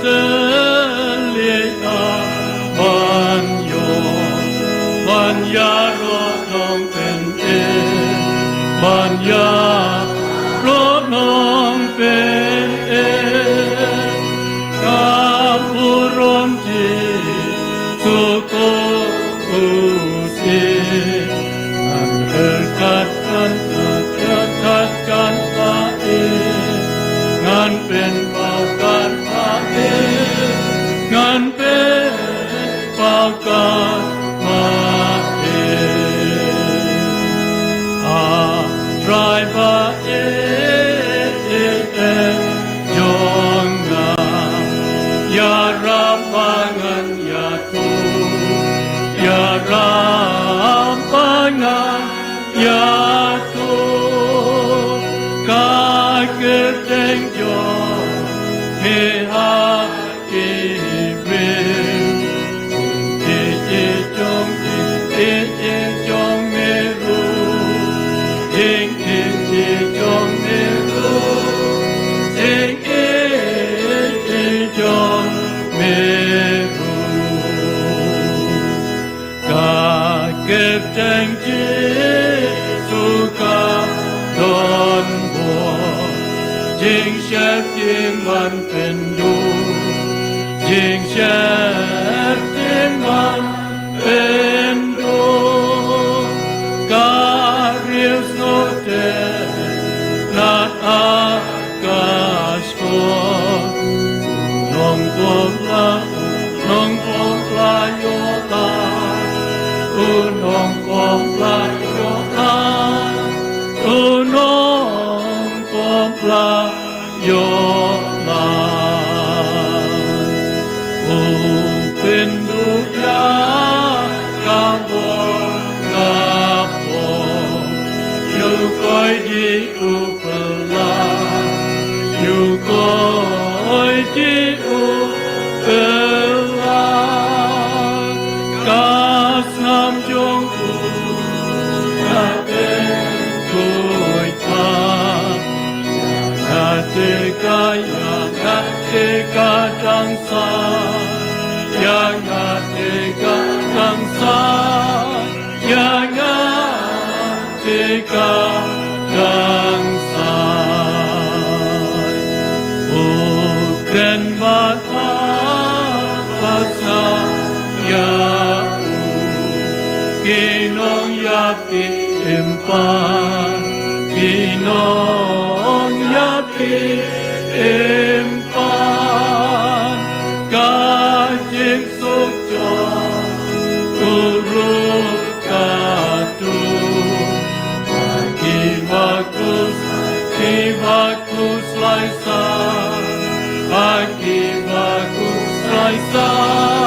Australia banyo banya ro nong pen e banya ro nong pen e kapuron ji suko usi an berkatkan berkatkan pae ngan pen pakan pae ngan pen pakan pae a try pae jongna ya rampangan ya tu ya rampangan ya tu kageteng jo me ha ki brin ti jong me ru ting jong me ru ting jong me ru kageteng ji suka don bo jing shep jing man pen du jing shep jing man pen du ka riu sno te nat akash ko nong pom la yo la nong pom la yo la nong pom la yo la pen du ya ka bo yu koi di u la yu koi di u la ka sam jong u ka pen koi ta ya te ka dang sa ya te ka dang sa ya te ka dang sa o kren ma ta pa sa ya kinong ya ti empa kinong ya ti empan kajing sukjo urut katu bagus laisa